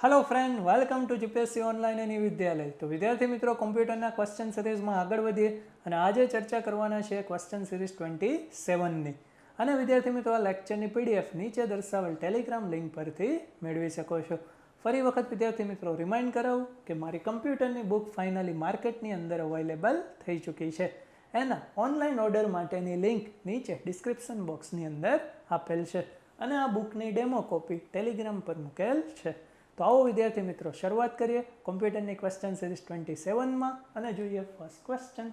Hello friend, welcome to GPSC online and E Vidyalaya. तो विद्यार्थी मित्रों, कम्प्यूटरना क्वेश्चन सीरीजમાં આગળ વધીએ અને આજે ચર્ચા કરવાના છે ક્વેશ્ચન સિરીઝ 27ની। અને વિદ્યાર્થી મિત્રો, આ લેક્ચરની પીડીએફ નીચે દર્શાવેલ ટેલિગ્રામ લિંક પરથી મેળવી શકો છો। ફરી વખત વિદ્યાર્થી મિત્રો રિમાઇન્ડ કરાવું કે મારી કમ્પ્યુટરની બુક ફાઇનલી માર્કેટની અંદર અવેલેબલ થઈ ચૂકી છે। એના ઓનલાઈન ઓર્ડર માટેની લિંક નીચે ડિસ્ક્રિપ્શન બોક્સની અંદર આપેલ છે અને આ બુકની ડેમો કોપી ટેલિગ્રામ પર મૂકેલ છે। તો આવો વિદ્યાર્થી મિત્રો શરૂઆત કરીએ કમ્પ્યુટરની ક્વેશ્ચન સિરીઝ 27માં અને જોઈએ ફર્સ્ટ ક્વેશ્ચન।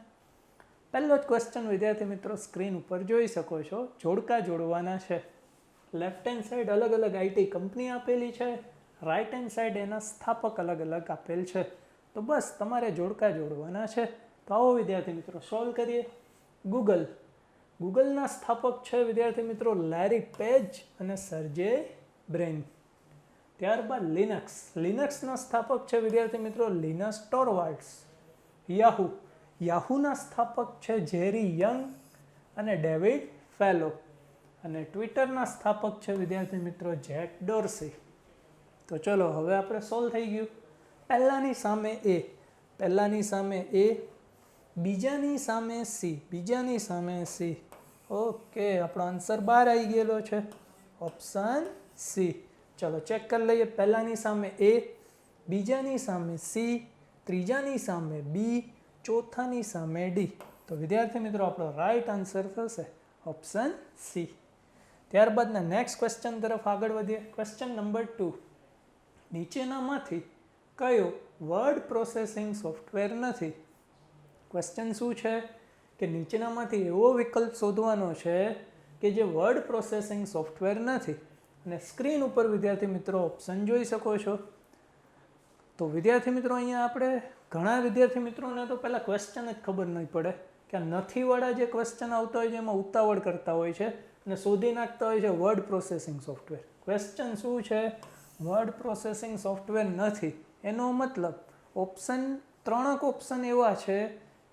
પહેલો જ ક્વેશ્ચન વિદ્યાર્થી મિત્રો સ્ક્રીન ઉપર જોઈ શકો છો। જોડકા જોડવાના છે। લેફ્ટ હેન્ડ સાઈડ અલગ અલગ આઈટી કંપની આપેલી છે, રાઈટ હેન્ડ સાઈડ એના સ્થાપક અલગ અલગ આપેલ છે। તો બસ તમારે જોડકા જોડવાના છે। તો આવો વિદ્યાર્થી મિત્રો સોલ્વ કરીએ। ગૂગલના સ્થાપક છે વિદ્યાર્થી મિત્રો લેરી પેજ અને સર્જે બ્રેન। ત્યારબાદ લિનક્સના સ્થાપક છે વિદ્યાર્થી મિત્રો લિનસ ટોરવાલ્ડ્સ। યાહૂના સ્થાપક છે જેરી યંગ અને ડેવિડ ફેલો। અને ટ્વિટરના સ્થાપક છે વિદ્યાર્થી મિત્રો જેક ડોર્સી। તો ચલો હવે આપણે સોલ્વ થઈ ગયું। પહેલાની સામે એ, બીજાની સામે સી। ઓકે, આપણો આન્સર બહાર આવી ગયેલો છે, ઓપ્શન સી। ચલો ચેક કરી લઈએ। પહેલાની સામે એ, બીજાની સામે સી, ત્રીજાની સામે બી, ચોથાની સામે ડી। તો વિદ્યાર્થી મિત્રો આપણો રાઈટ આન્સર થશે ઓપ્શન સી। ત્યારબાદના નેક્સ્ટ ક્વેશ્ચન તરફ આગળ વધીએ। ક્વેશ્ચન નંબર 2, નીચેનામાંથી કયો વર્ડ પ્રોસેસિંગ સોફ્ટવેર નથી? ક્વેશ્ચન શું છે કે નીચેનામાંથી એવો વિકલ્પ શોધવાનો છે કે જે વર્ડ પ્રોસેસિંગ સોફ્ટવેર નથી। અને સ્ક્રીન ઉપર વિદ્યાર્થી મિત્રો ઓપ્શન જોઈ શકો છો। તો વિદ્યાર્થી મિત્રો અહીંયા આપણે ઘણા વિદ્યાર્થી મિત્રોને તો પહેલાં ક્વેશ્ચન જ ખબર નહીં પડે કે આ નથીવાળા જે ક્વેશ્ચન આવતા હોય છે એમાં ઉતાવળ કરતા હોય છે અને શોધી નાખતા હોય છે વર્ડ પ્રોસેસિંગ સોફ્ટવેર। ક્વેશ્ચન શું છે? વર્ડ પ્રોસેસિંગ સોફ્ટવેર નથી, એનો મતલબ ત્રણક ઓપ્શન એવા છે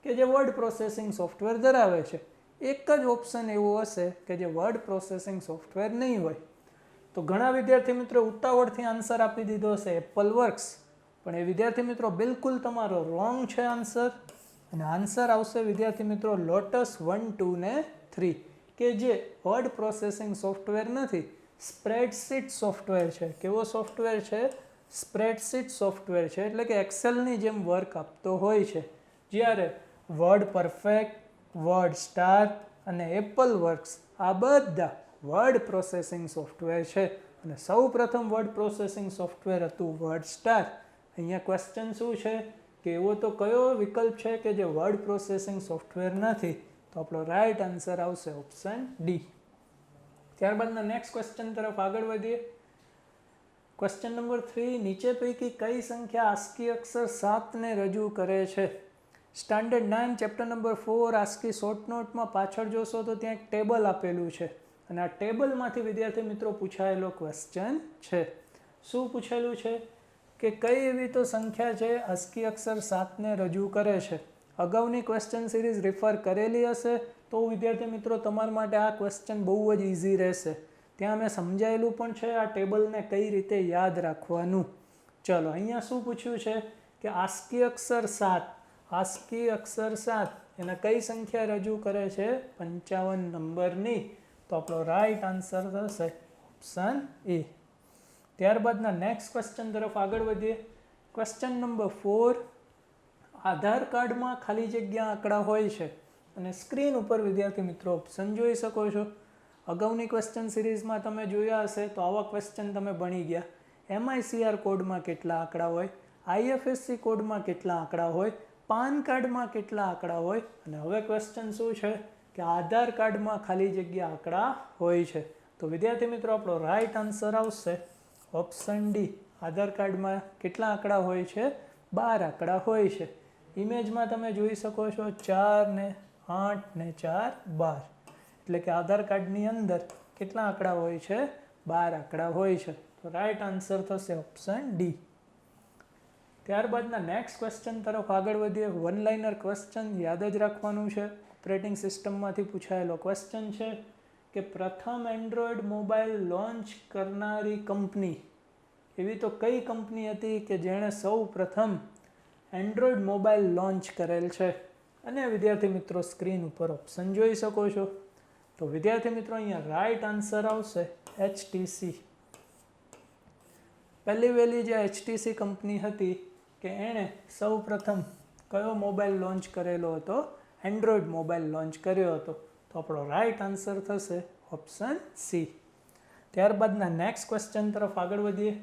કે જે વર્ડ પ્રોસેસિંગ સોફ્ટવેર ધરાવે છે, એક જ ઓપ્શન એવો હશે કે જે વર્ડ પ્રોસેસિંગ સોફ્ટવેર નહીં હોય। તો ઘણા વિદ્યાર્થી મિત્રો ઉતાવળથી આન્સર આપી દીધો હશે એપલ વર્ક્સ, પણ એ વિદ્યાર્થી મિત્રો બિલકુલ તમારો રોંગ છે આન્સર। અને આન્સર આવશે વિદ્યાર્થી મિત્રો લોટસ 1, 2 ને 3 કે જે વર્ડ પ્રોસેસિંગ સોફ્ટવેર નથી, સ્પ્રેડશીટ સોફ્ટવેર છે। કેવો સોફ્ટવેર છે? સ્પ્રેડશીટ સોફ્ટવેર છે, એટલે કે એક્સેલની જેમ વર્ક આપતો હોય છે। જ્યારે વર્ડ પરફેક્ટ, વર્ડ સ્ટાર અને એપલ વર્ક્સ આ બધા વર્ડ પ્રોસેસિંગ સોફ્ટવેર છે। અને સૌ પ્રથમ વર્ડ પ્રોસેસિંગ સોફ્ટવેર હતું વર્ડ સ્ટાર। અહીંયા ક્વેશ્ચન શું છે કે એવો તો કયો વિકલ્પ છે કે જે વર્ડ પ્રોસેસિંગ સોફ્ટવેર નથી? તો આપણો રાઈટ આન્સર આવશે ઓપ્શન ડી। ત્યારબાદના નેક્સ્ટ ક્વેશ્ચન તરફ આગળ વધીએ। ક્વેશ્ચન નંબર 3, નીચે પૈકી કઈ સંખ્યા આસ્કી અક્ષર 7ને રજૂ કરે છે? Standard 9 chapter number 4 ASCII short નોટમાં પાછળ જોશો તો ત્યાં એક ટેબલ આપેલું છે અને આ ટેબલમાંથી વિદ્યાર્થી મિત્રો પૂછાયેલો ક્વેશ્ચન છે। શું પૂછેલું છે કે કઈ એવી તો સંખ્યા છે આસ્કી અક્ષર 7ને રજૂ કરે છે? અગાઉની ક્વેશ્ચન સિરીઝ રિફર કરેલી હશે તો વિદ્યાર્થી મિત્રો તમારા માટે આ ક્વેશ્ચન બહુ જ ઇઝી રહેશે। ત્યાં મેં સમજાયેલું પણ છે આ ટેબલને કઈ રીતે યાદ રાખવાનું। ચલો અહીંયા શું પૂછ્યું છે કે આસ્કી અક્ષર 7 એને કઈ સંખ્યા રજૂ કરે છે? 55 નંબરની। તો આપણો રાઈટ આન્સર થશે ઓપ્શન એ। ત્યારબાદના નેક્સ્ટ ક્વેશ્ચન તરફ આગળ વધીએ। ક્વેશ્ચન નંબર 4, આધાર કાર્ડમાં ખાલી જગ્યા આંકડા હોય છે અને સ્ક્રીન ઉપર વિદ્યાર્થી મિત્રો ઓપ્શન જોઈ શકો છો। અગાઉની ક્વેશ્ચન સિરીઝમાં તમે જોયા હશે તો આવા ક્વેશ્ચન તમે ભણી ગયા। MICR કોડમાં કેટલા આંકડા હોય, IFSC કોડમાં કેટલા આંકડા હોય, પાન કાર્ડમાં કેટલા આંકડા હોય, અને હવે ક્વેશ્ચન શું છે કે આધાર કાર્ડમાં ખાલી જગ્યા આંકડા હોય છે। તો વિદ્યાર્થી મિત્રો આપણો રાઈટ આન્સર આવશે ઓપ્શન ડી। આધાર કાર્ડમાં કેટલા આંકડા હોય છે? 12 આંકડા હોય છે। ઇમેજમાં તમે જોઈ શકો છો 4 ને 8 ને 4 12, એટલે કે આધાર કાર્ડની અંદર કેટલા આંકડા હોય છે? 12 આંકડા હોય છે। તો રાઈટ આન્સર થશે ઓપ્શન ડી। ત્યારબાદના નેક્સ્ટ ક્વેશ્ચન તરફ આગળ વધીએ। વન લાઇનર ક્વેશ્ચન યાદ જ રાખવાનું છે, ઓપરેટિંગ સિસ્ટમમાંથી પૂછાયેલો ક્વેશ્ચન છે કે પ્રથમ એન્ડ્રોઈડ મોબાઈલ લોન્ચ કરનારી કંપની એવી તો કઈ કંપની હતી કે જેણે સૌ પ્રથમ એન્ડ્રોઈડ મોબાઈલ લોન્ચ કરેલ છે? અને વિદ્યાર્થી મિત્રો સ્ક્રીન ઉપર ઓપ્શન જોઈ શકો છો. તો વિદ્યાર્થી મિત્રો અહીંયા રાઈટ આન્સર આવશે HTC. પહેલી વહેલી જે HTC કંપની હતી કે એણે સૌ પ્રથમ કયો મોબાઈલ લોન્ચ કરેલો હતો? એન્ડ્રોઈડ મોબાઈલ લોન્ચ કર્યો હતો. તો આપણો રાઈટ આન્સર થશે ઓપ્શન C. ત્યારબાદના નેક્સ્ટ ક્વેશ્ચન તરફ આગળ વધીએ.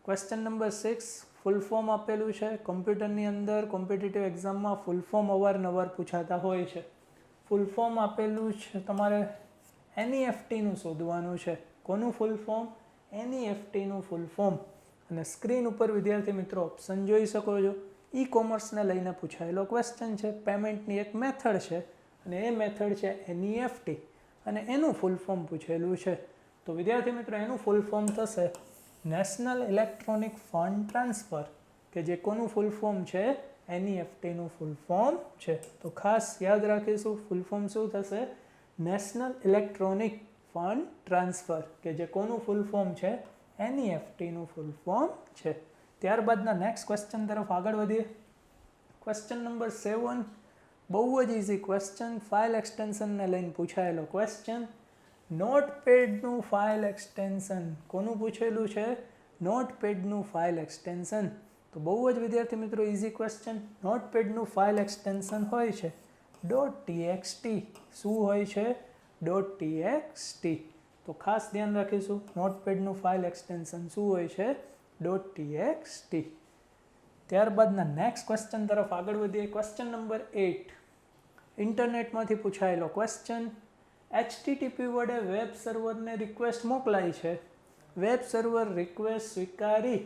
ક્વેશ્ચન નંબર 6 ફૂલ ફોર્મ આપેલું છે. કોમ્પ્યુટરની અંદર કોમ્પિટિટિવ એક્ઝામમાં ફૂલ ફોર્મ અવારનવાર પૂછાતા હોય છે. ફૂલ ફોર્મ આપેલું છે, તમારે NEFTનું શોધવાનું છે. કોનું ફૂલ ફોર્મ? NEFTનું ફૂલ ફોર્મ. અને સ્ક્રીન ઉપર વિદ્યાર્થી મિત્રો ઓપ્શન જોઈ શકો છો. ઈ-કોમર્સને લઈને પૂછાયેલો ક્વેશ્ચન છે. પેમેન્ટની એક મેથડ છે અને એ મેથડ છે NEFT અને એનું ફૂલ ફોર્મ પૂછેલું છે. તો વિદ્યાર્થી મિત્રો એનું ફૂલ ફોર્મ થશે નેશનલ ઇલેક્ટ્રોનિક ફંડ ટ્રાન્સફર, કે જે કોનું ફૂલ ફોર્મ છે? NEFTનું ફૂલ ફોર્મ છે. તો ખાસ યાદ રાખીશું ફૂલ ફોર્મ શું થશે? નેશનલ ઇલેક્ટ્રોનિક ફંડ ટ્રાન્સફર, કે જે કોનું ફૂલ ફોર્મ છે? NEFTનું ફૂલ ફોર્મ છે. ત્યારબાદના નેક્સ્ટ ક્વેશ્ચન તરફ આગળ વધીએ. ક્વેશ્ચન નંબર 7 બહુ જ ઇઝી ક્વેશ્ચન, ફાઇલ એક્સટેન્શનને લઈને પૂછાયેલો ક્વેશ્ચન. નોટપેડનું ફાઇલ એક્સટેન્શન કોનું પૂછેલું છે? નોટપેડનું ફાઇલ એક્સટેન્શન. તો બહુ જ વિદ્યાર્થી મિત્રો ઇઝી ક્વેશ્ચન. નોટપેડનું ફાઇલ એક્સટેન્શન હોય છે .txt. શું હોય છે? .txt. તો ખાસ ધ્યાન રાખીશું નોટપેડનું ફાઇલ એક્સટેન્શન શું હોય છે? .txt. ત્યારબાદના નેક્સ્ટ ક્વેશ્ચન તરફ આગળ વધીએ. ક્વેશ્ચન નંબર 8 ઇન્ટરનેટમાંથી પૂછાયેલો ક્વેશ્ચન. HTTP વડે વેબ સર્વરને રિક્વેસ્ટ મોકલાય છે. વેબ સર્વર રિક્વેસ્ટ સ્વીકારી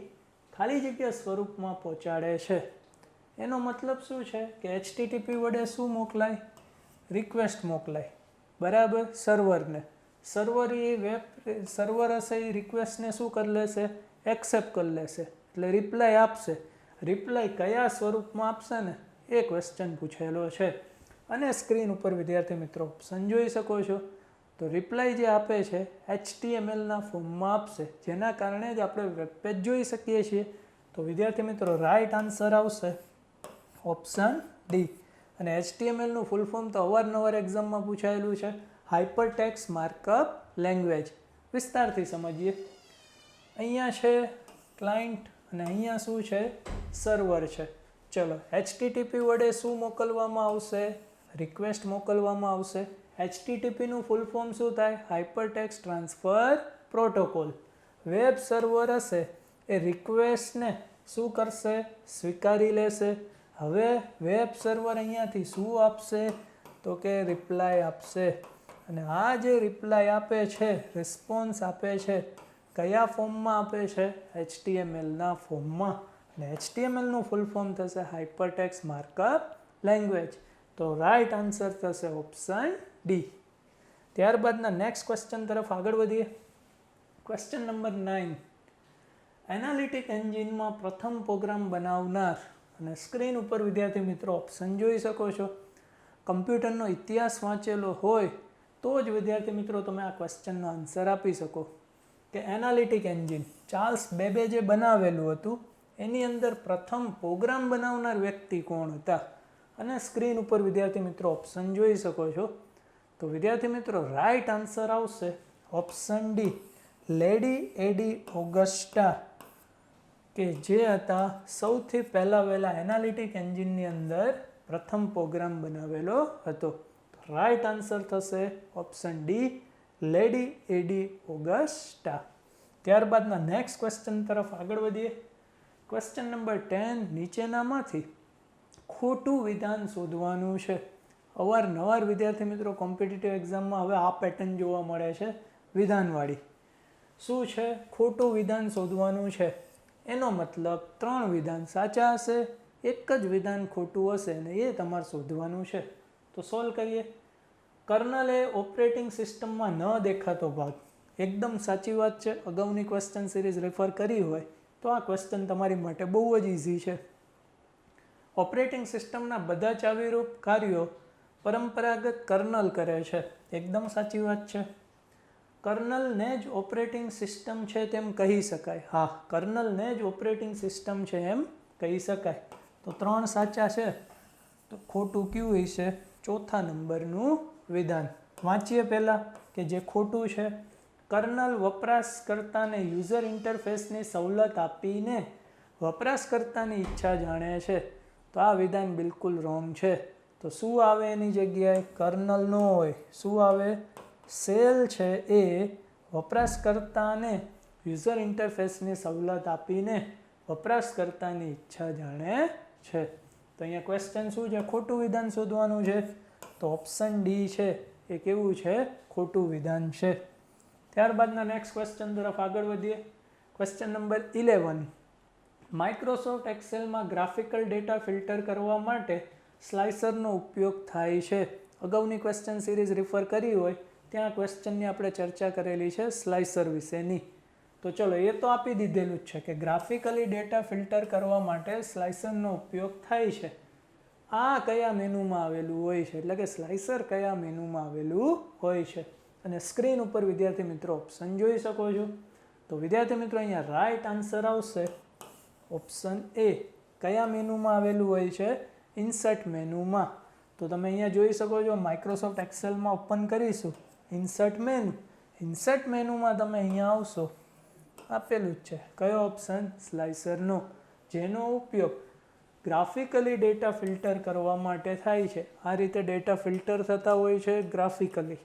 ખાલી જગ્યા સ્વરૂપમાં પહોંચાડે છે. એનો મતલબ શું છે? કે HTTP વડે શું મોકલાય? રિક્વેસ્ટ મોકલાય, બરાબર, સર્વરને. સર્વર એ વેબ સર્વર હશે એ રિક્વેસ્ટને શું કરી લેશે? એક્સેપ્ટ કરી લેશે, એટલે રિપ્લાય આપશે. રિપ્લાય કયા સ્વરૂપમાં આપશે ને એ ક્વેશ્ચન પૂછેલો છે. અને સ્ક્રીન ઉપર વિદ્યાર્થી મિત્રો ઓપ્શન જોઈ શકો છો. તો રિપ્લાય જે આપે છે HTMLના ફોર્મમાં આપશે, જેના કારણે જ આપણે વેબ પેજ જોઈ શકીએ છીએ. તો વિદ્યાર્થી મિત્રો રાઈટ આન્સર આવશે ઓપ્શન D. અને HTMLનું ફૂલ ફોર્મ તો અવારનવાર એક્ઝામમાં પૂછાયેલું છે, હાઇપરટેક્સ્ટ માર્કઅપ લેંગ્વેજ. વિસ્તારથી સમજીએ. અહીંયા છે ક્લાયન્ટ અને અહીંયા શું છે? સર્વર છે. ચલો, HTTP વડે શું મોકલવામાં આવશે? રિક્વેસ્ટ મોકલવામાં આવશે. HTTPનું ફૂલ ફોર્મ શું થાય? Hypertext transfer protocol. Web server હશે એ રિક્વેસ્ટને શું કરશે? સ્વીકારી લેશે. હવે વેબ સર્વર અહીંયાથી શું આપશે? તો કે રિપ્લાય આપશે. અને આ જે રિપ્લાય આપે છે, રિસ્પોન્સ આપે છે, કયા ફોર્મમાં આપે છે? HTMLના ફોર્મમાં. અને HTMLનું ફૂલ ફોર્મ થશે હાઇપરટેક્સ્ટ માર્કઅપ લેંગ્વેજ. તો રાઈટ આન્સર થશે ઓપ્શન D. ત્યારબાદના નેક્સ્ટ ક્વેશ્ચન તરફ આગળ વધીએ. ક્વેશ્ચન નંબર 9 એનાલિટિક એન્જિનમાં પ્રથમ પ્રોગ્રામ બનાવનાર. અને સ્ક્રીન ઉપર વિદ્યાર્થી મિત્રો ઓપ્શન જોઈ શકો છો. કમ્પ્યુટરનો ઇતિહાસ વાંચેલો હોય તો જ વિદ્યાર્થી મિત્રો તમે આ ક્વેશ્ચનનો આન્સર આપી શકો. કે એનાલિટિક એન્જિન ચાર્લ્સ બેબેજે બનાવેલું હતું, એની અંદર પ્રથમ પ્રોગ્રામ બનાવનાર વ્યક્તિ કોણ હતા? અને સ્ક્રીન ઉપર વિદ્યાર્થી મિત્રો ઓપ્શન જોઈ શકો છો. તો વિદ્યાર્થી મિત્રો રાઈટ આન્સર આવશે ઓપ્શન D. લેડી એડી ઓગસ્ટા, કે જે હતા સૌથી વહેલા એનાલિટિક એન્જિનની અંદર પ્રથમ પ્રોગ્રામ બનાવેલો હતો. રાઈટ આન્સર થશે ઓપ્શન D. લેડી એડી ઓગસ્ટા. ત્યારબાદના નેક્સ્ટ ક્વેશ્ચન તરફ આગળ વધીએ. ક્વેશ્ચન નંબર 10 નીચેનામાંથી ખોટું વિધાન શોધવાનું છે. અવારનવાર વિદ્યાર્થી મિત્રો કોમ્પિટિટિવ એક્ઝામમાં હવે આ પેટર્ન જોવા મળે છે, વિધાનવાળી. શું છે? ખોટું વિધાન શોધવાનું છે. એનો મતલબ 3 વિધાન સાચા હશે, એક જ વિધાન ખોટું હશે અને એ તમારે શોધવાનું છે. તો સોલ્વ કરીએ. કર્નલ એ ઓપરેટિંગ સિસ્ટમમાં ન દેખાતો ભાગ. એકદમ સાચી વાત છે. અગાઉની ક્વેશ્ચન સિરીઝ રેફર કરી હોય તો આ ક્વેશ્ચન તમારી માટે બહુ જ ઇઝી છે. ઓપરેટિંગ સિસ્ટમના બધા ચાવીરૂપ કાર્યો પરંપરાગત કર્નલ કરે છે. એકદમ સાચી વાત છે. કર્નલને જ ઓપરેટિંગ સિસ્ટમ છે તેમ કહી શકાય. હા, કર્નલને જ ઓપરેટિંગ સિસ્ટમ છે એમ કહી શકાય. તો 3 સાચા છે. તો ખોટું કયું હશે? ચોથા નંબરનું વિધાન. વાંચીએ પહેલાં કે જે ખોટું છે. કર્નલ વપરાશકર્તાને યુઝર ઇન્ટરફેસની સવલત આપીને વપરાશકર્તાની ઈચ્છા જાણે છે. તો આ વિધાન બિલકુલ રોંગ છે. તો શું આવે એની જગ્યાએ? કર્નલ ન હોય. શું આવે? શેલ છે એ વપરાશકર્તાને યુઝર ઇન્ટરફેસની સવલત આપીને વપરાશકર્તાની ઈચ્છા જાણે છે. તો અહીંયા ક્વેશ્ચન શું છે? ખોટું વિધાન શોધવાનું છે. તો ઓપ્શન ડી છે એ કેવું છે? ખોટું વિધાન છે. ત્યારબાદના નેક્સ્ટ ક્વેશ્ચન તરફ આગળ વધીએ. Question number 11. માઇક્રોસોફ્ટ એક્સેલમાં ગ્રાફિકલ ડેટા ફિલ્ટર કરવા માટે સ્લાઇસરનો ઉપયોગ થાય છે. અગાઉની ક્વેશ્ચન સિરીઝ રિફર કરી હોય ત્યાં ક્વેશ્ચનની આપણે ચર્ચા કરેલી છે સ્લાઇસર વિશેની. તો ચલો, એ તો આપી દીધેલું જ છે કે ગ્રાફિકલી ડેટા ફિલ્ટર કરવા માટે સ્લાઇસરનો ઉપયોગ થાય છે. આ કયા મેનુમાં આવેલું હોય છે? એટલે કે સ્લાઇસર કયા મેનુમાં આવેલું હોય છે? અને સ્ક્રીન ઉપર વિદ્યાર્થી મિત્રો ઓપ્શન જોઈ શકો છો. તો વિદ્યાર્થી મિત્રો અહીંયા રાઈટ આન્સર આવશે ઓપ્શન એ. કયા મેનુમાં આવેલું હોય છે? ઇન્સર્ટ મેનુમાં. તો તમે અહીંયા જોઈ શકો છો, માઇક્રોસોફ્ટ એક્સેલમાં ઓપન કરીશું ઇન્સર્ટ મેનુ. ઇન્સર્ટ મેનુમાં તમે અહીંયા આવશો, આપેલું જ છે કયો ઓપ્શન? સ્લાઇસરનો, જેનો ઉપયોગ ગ્રાફિકલી ડેટા ફિલ્ટર કરવા માટે થાય છે. આ રીતે ડેટા ફિલ્ટર થતા હોય છે ગ્રાફિકલી.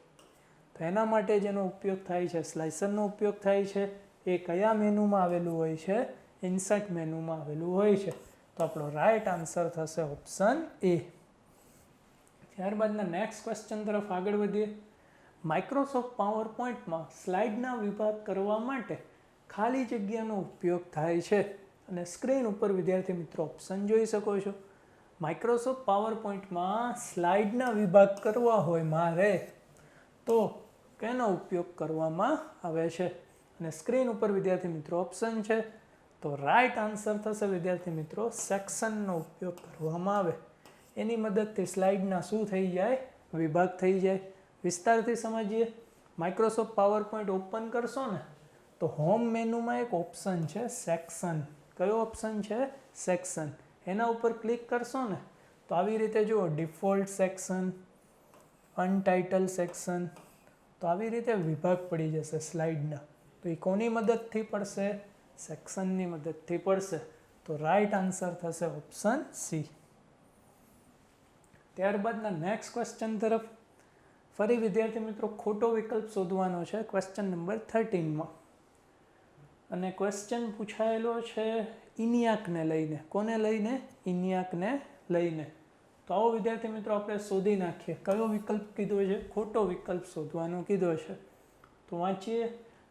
તો એના માટે જેનો ઉપયોગ થાય છે, સ્લાઇસરનો ઉપયોગ થાય છે, એ કયા મેનુમાં આવેલું હોય છે? ઇન્સર્ટ મેનુમાં આવેલું હોય છે. તો આપણો રાઈટ આન્સર થશે ઓપ્શન એ. ત્યારબાદના નેક્સ્ટ ક્વેશ્ચન તરફ આગળ વધીએ. માઇક્રોસોફ્ટ પાવર પોઈન્ટમાં સ્લાઇડના વિભાગ કરવા માટે ખાલી જગ્યાનો ઉપયોગ થાય છે. અને સ્ક્રીન ઉપર વિદ્યાર્થી મિત્રો ઓપ્શન જોઈ શકો છો. માઇક્રોસોફ્ટ પાવર પોઈન્ટમાં સ્લાઇડના વિભાગ કરવા હોય મારે તો કેનો ઉપયોગ કરવામાં આવે છે? અને સ્ક્રીન ઉપર વિદ્યાર્થી મિત્રો ઓપ્શન છે. તો રાઈટ આન્સર થશે વિદ્યાર્થી મિત્રો સેક્શનનો ઉપયોગ કરવામાં આવે. એની મદદથી સ્લાઇડના શું થઈ જાય? વિભાગ થઈ જાય. વિસ્તારથી સમજીએ. માઇક્રોસોફ્ટ પાવર પોઈન્ટ ઓપન કરશો ને તો હોમ મેનુમાં એક ઓપ્શન છે સેક્શન. કયો ઓપ્શન છે? સેક્શન. એના ઉપર ક્લિક કરશો ને તો આવી રીતે જુઓ, ડિફોલ્ટ સેક્શન, અનટાઇટલ સેક્શન. તો આવી રીતે વિભાગ પડી જશે સ્લાઇડના. તો એ કોની મદદથી પડશે? સેક્શનની મદદથી પડશે. તો રાઈટ આન્સર થશે ઓપ્શન સી. ત્યારબાદના નેક્સ્ટ ક્વેશ્ચન તરફ ફરી વિદ્યાર્થી મિત્રો ખોટો વિકલ્પ શોધવાનો છે ક્વેશ્ચન નંબર 13માં. અને ક્વેશ્ચન પૂછાયેલો છે ઇનિયાકને લઈને. કોને લઈને? ઇનિયાકને લઈને. તો આવો વિદ્યાર્થી મિત્રો આપણે શોધી નાખીએ. કયો વિકલ્પ કીધો છે? ખોટો વિકલ્પ શોધવાનો કીધો છે. તો વાંચીએ.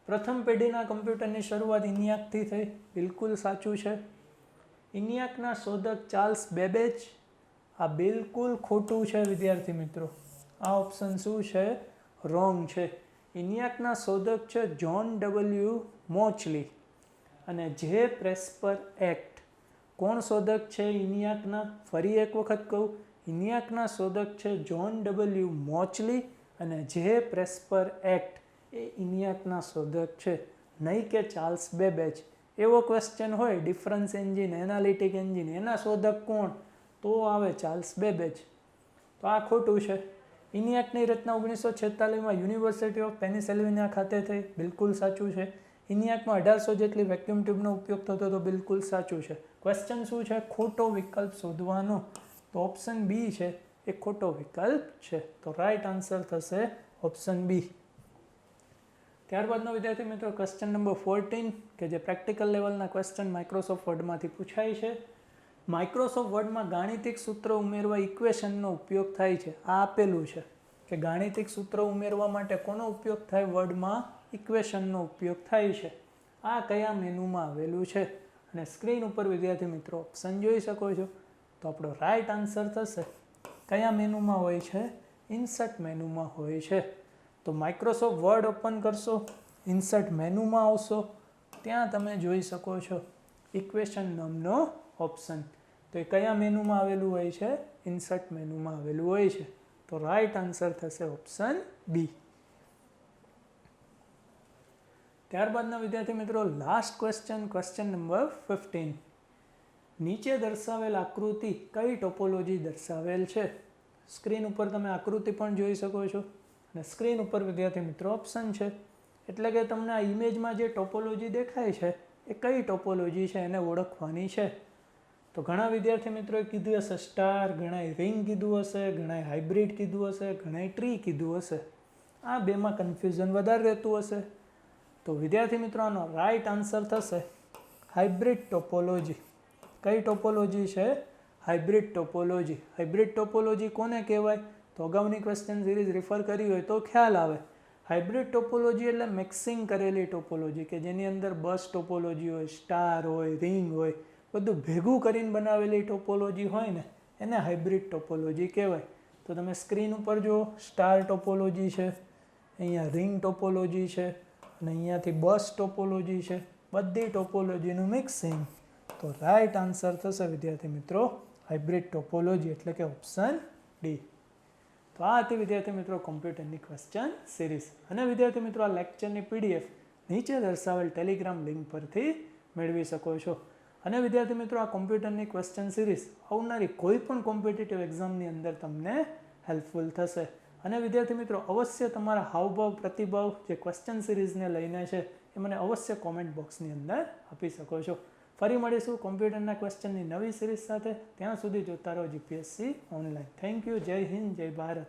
પ્રથમ પેઢીના કમ્પ્યુટરની શરૂઆત ઇનિયાકથી થઈ. બિલકુલ સાચું છે. ઇનિયાકના શોધક ચાર્લ્સ બેબેજ. આ બિલકુલ ખોટું છે વિદ્યાર્થી મિત્રો. આ ઓપ્શન શું છે? રોંગ છે. ઇનિયાકના શોધક છે જ્હોન ડબલ્યુ મોચલી. અને જે પ્રેસ્પર એક્ટ. કોણ શોધક છે ઇનિયાકના? ફરી એક વખત કહું, ઇનિયાકના શોધક છે જ્હોન ડબલ્યુ મોચલી અને જે પ્રેસ્પર એક્ટ એ ઇનિયાકના શોધક છે, નહીં કે ચાર્લ્સ બેબેજ. એવો ક્વેશ્ચન હોય ડિફરન્સ એન્જિન, એનાલિટિક એન્જિન, એના શોધક કોણ? તો આવે ચાર્લ્સ બેબેજ. તો આ ખોટું છે. ઇનિયાકની રચના 1946માં યુનિવર્સિટી ઓફ પેનિસિલ્વેનિયા ખાતે થઈ. બિલકુલ સાચું છે. ઇનિયાકમાં 1800 જેટલી વેક્યુમ ટ્યુબનો ઉપયોગ થતો તો. બિલકુલ સાચું છે. ક્વેશ્ચન શું છે? ખોટો વિકલ્પ શોધવાનો. તો ઓપ્શન બી છે એ ખોટો વિકલ્પ છે. તો રાઈટ આન્સર થશે ઓપ્શન બી. ત્યારબાદનો વિદ્યાર્થી મિત્રો ક્વેશ્ચન નંબર 14 કે જે પ્રેક્ટિકલ લેવલના ક્વેશ્ચન માઇક્રોસોફ્ટ વર્ડમાંથી પૂછાય છે. માઇક્રોસોફ્ટ વર્ડમાં ગાણિતિક સૂત્ર ઉમેરવા ઇક્વેશનનો ઉપયોગ થાય છે. આ આપેલું છે કે ગાણિતિક સૂત્ર ઉમેરવા માટે કોનો ઉપયોગ થાય? વર્ડમાં ઇક્વેશનનો ઉપયોગ થાય છે. આ કયા મેનુમાં આવેલું છે? અને સ્ક્રીન ઉપર વિદ્યાર્થી મિત્રો ઓપ્શન જોઈ શકો છો. તો આપણો રાઈટ આન્સર થશે કયા મેનુમાં હોય છે? ઇન્સર્ટ મેનુમાં હોય છે. તો માઇક્રોસોફ્ટ વર્ડ ઓપન કરશો, ઇન્સર્ટ મેનુમાં આવશો, ત્યાં તમે જોઈ શકો છો ઇક્વેશન નામનો ઓપ્શન. તો એ કયા મેનુમાં આવેલું હોય છે? ઇન્સર્ટ મેનુમાં આવેલું હોય છે. તો રાઈટ આન્સર થશે ઓપ્શન બી. ત્યારબાદના વિદ્યાર્થી મિત્રો લાસ્ટ ક્વેશ્ચન નંબર 15. નીચે દર્શાવેલ આકૃતિ કઈ ટોપોલોજી દર્શાવેલ છે? સ્ક્રીન ઉપર તમે આકૃતિ પણ જોઈ શકો છો અને સ્ક્રીન ઉપર વિદ્યાર્થી મિત્રો ઓપ્શન છે. એટલે કે તમને આ ઇમેજમાં જે ટોપોલોજી દેખાય છે એ કઈ ટોપોલોજી છે એને ઓળખવાની છે. તો ઘણા વિદ્યાર્થી મિત્રોએ કીધું હશે સ્ટાર, ઘણાએ રિંગ કીધું હશે, ઘણાએ હાઇબ્રિડ કીધું હશે, ઘણાએ ટ્રી કીધું હશે. આ બેમાં કન્ફ્યુઝન વધારે રહેતું હશે. તો વિદ્યાર્થી મિત્રો આનો રાઈટ આન્સર થશે હાઇબ્રિડ ટોપોલોજી. કઈ ટોપોલોજી છે? Hybrid topology. હાઇબ્રિડ ટોપોલોજી કોને કહેવાય? તો અગાઉની ક્વેશ્ચન સિરીઝ રિફર કરી હોય તો ખ્યાલ આવે. હાઇબ્રિડ ટોપોલોજી એટલે મિક્સિંગ કરેલી ટોપોલોજી કે જેની અંદર બસ ટોપોલોજી હોય, સ્ટાર હોય, રિંગ હોય, બધું ભેગું કરીને બનાવેલી ટોપોલોજી હોય ને એને હાઇબ્રિડ ટોપોલોજી કહેવાય. તો તમે સ્ક્રીન ઉપર જુઓ, સ્ટાર ટોપોલોજી છે, અહીંયા રિંગ ટોપોલોજી છે અને અહીંયાથી બસ ટોપોલોજી છે. બધી ટોપોલોજીનું મિક્સિંગ. તો રાઈટ આન્સર થશે વિદ્યાર્થી મિત્રો હાઇબ્રિડ ટોપોલોજી એટલે કે ઓપ્શન ડી. તો આ હતી વિદ્યાર્થી મિત્રો કોમ્પ્યુટરની ક્વેશ્ચન સિરીઝ. અને વિદ્યાર્થી મિત્રો આ લેક્ચરની પીડીએફ નીચે દર્શાવેલ ટેલિગ્રામ લિંક પરથી મેળવી શકો છો. અને વિદ્યાર્થી મિત્રો આ કોમ્પ્યુટરની ક્વેશ્ચન સિરીઝ આવનારી કોઈ પણ કોમ્પિટિટિવ એક્ઝામની અંદર તમને હેલ્પફુલ થશે. અને વિદ્યાર્થી મિત્રો અવશ્ય તમારા હાવભાવ પ્રતિભાવ જે ક્વેશ્ચન સિરીઝને લઈને છે એ મને અવશ્ય કોમેન્ટ બોક્સની અંદર આપી શકો છો. ફરી મળીશું કોમ્પ્યુટરના ક્વેશ્ચનની નવી સિરીઝ સાથે. ત્યાં સુધી જોતા રહો જીપીએસસી ઓનલાઈન. Thank you. જય હિન્દ, જય ભારત.